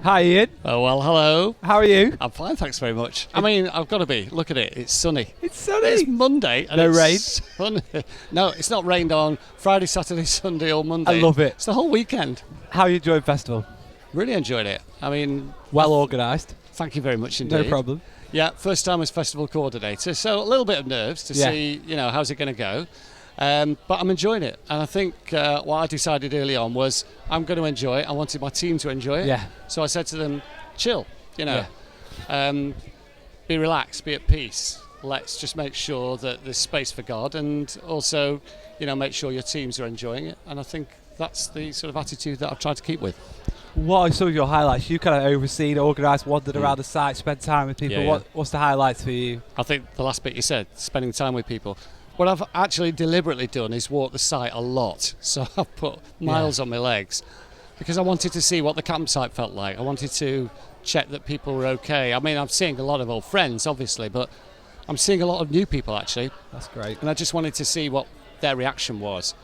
Hi, Ian. Oh, well, hello. How are you? I'm fine, thanks very much. I mean, I've got to be. Look at it. It's sunny. It's sunny. It's Monday. And No it's rain? Sunny. No, it's not rained on Friday, Saturday, Sunday or Monday. I love it. It's the whole weekend. How are you enjoying festival? Really enjoyed it. I mean... Well organised. Thank you very much indeed. No problem. Yeah, first time as festival coordinator, so a little bit of nerves to see, how's it going to go. But I'm enjoying it, and I think what I decided early on was I'm going to enjoy it. I wanted my team to enjoy it. Yeah. So I said to them, chill, be relaxed, be at peace. Let's just make sure that there's space for God, and also, make sure your teams are enjoying it. And I think that's the sort of attitude that I've tried to keep with. What are some of your highlights? You kind of overseen, organised, wandered around the site, spent time with people. Yeah. What's the highlights for you? I think the last bit you said, spending time with people. What I've actually deliberately done is walk the site a lot. So I've put miles on my legs because I wanted to see what the campsite felt like. I wanted to check that people were okay. I mean, I'm seeing a lot of old friends, obviously, but I'm seeing a lot of new people, actually. That's great. And I just wanted to see what their reaction was.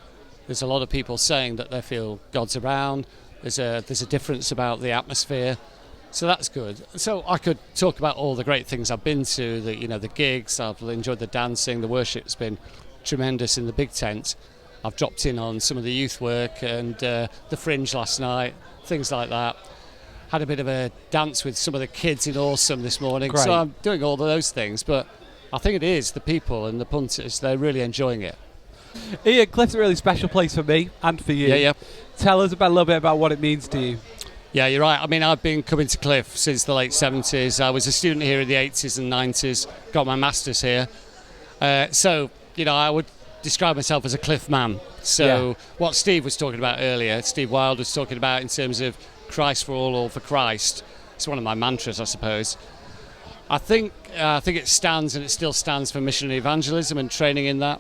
There's a lot of people saying that they feel God's around. There's a difference about the atmosphere. So that's good. So I could talk about all the great things I've been to, the gigs. I've enjoyed the dancing. The worship's been tremendous in the big tent. I've dropped in on some of the youth work and the Fringe last night, things like that. Had a bit of a dance with some of the kids in Awesome this morning. Great. So I'm doing all of those things. But I think it is the people and the punters. They're really enjoying it. Ian, Cliff's a really special place for me and for you. Yeah. Tell us a little bit about what it means to you. Yeah, you're right. I mean, I've been coming to Cliff since the late 70s. I was a student here in the 80s and 90s, got my master's here. So, I would describe myself as a Cliff man. So what Steve was talking about earlier, Steve Wilde was talking about in terms of Christ for all for Christ. It's one of my mantras, I suppose. I think it stands, and it still stands, for missionary evangelism and training in that.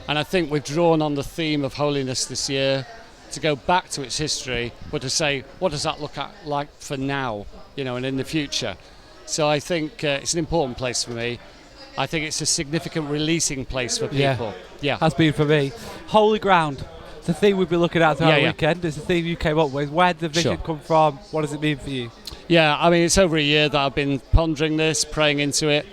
And I think we've drawn on the theme of holiness this year to go back to its history, but to say, what does that look like for now, and in the future? So I think it's an important place for me. I think it's a significant releasing place for people. Yeah. Has been for me. Holy ground. It's a theme we've been looking at throughout the weekend. It's a theme you came up with. Where did the vision come from? What does it mean for you? Yeah, I mean, it's over a year that I've been pondering this, praying into it.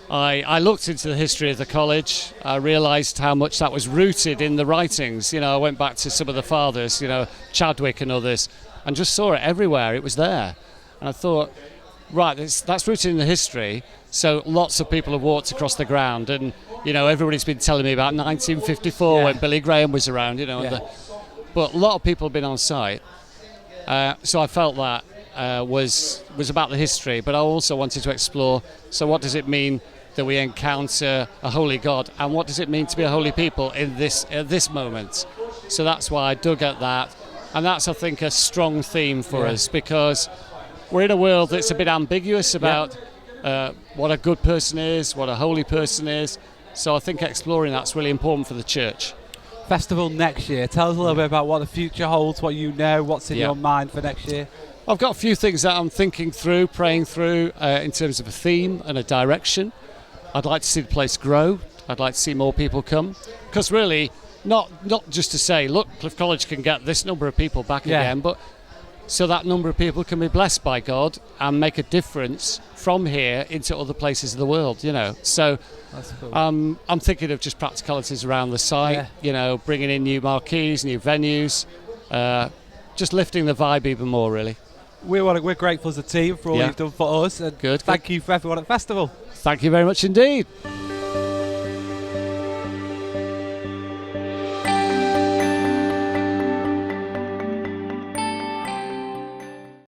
I looked into the history of the college. I realised how much that was rooted in the writings. I went back to some of the fathers, Chadwick and others, and just saw it everywhere. It was there. And I thought, right, that's rooted in the history. So lots of people have walked across the ground. And, everybody's been telling me about 1954 when Billy Graham was around, but a lot of people have been on site. So I felt that was about the history, but I also wanted to explore, so what does it mean that we encounter a holy God, and what does it mean to be a holy people in this moment? So that's why I dug at that, and that's, I think, a strong theme for us, because we're in a world that's a bit ambiguous about what a good person is, what a holy person is. So I think exploring that's really important for the church. Festival next year. Tell us a little bit about what the future holds, what you know, what's in your mind for next year. I've got a few things that I'm thinking through, praying through in terms of a theme and a direction. I'd like to see the place grow. I'd like to see more people come. Because really, not just to say, look, Cliff College can get this number of people back again, but so that number of people can be blessed by God and make a difference from here into other places of the world, So that's cool. I'm thinking of just practicalities around the site, bringing in new marquees, new venues, just lifting the vibe even more, really. We're grateful as a team for all you've done for us, and good. Thank you for everyone at the festival. Thank you very much indeed.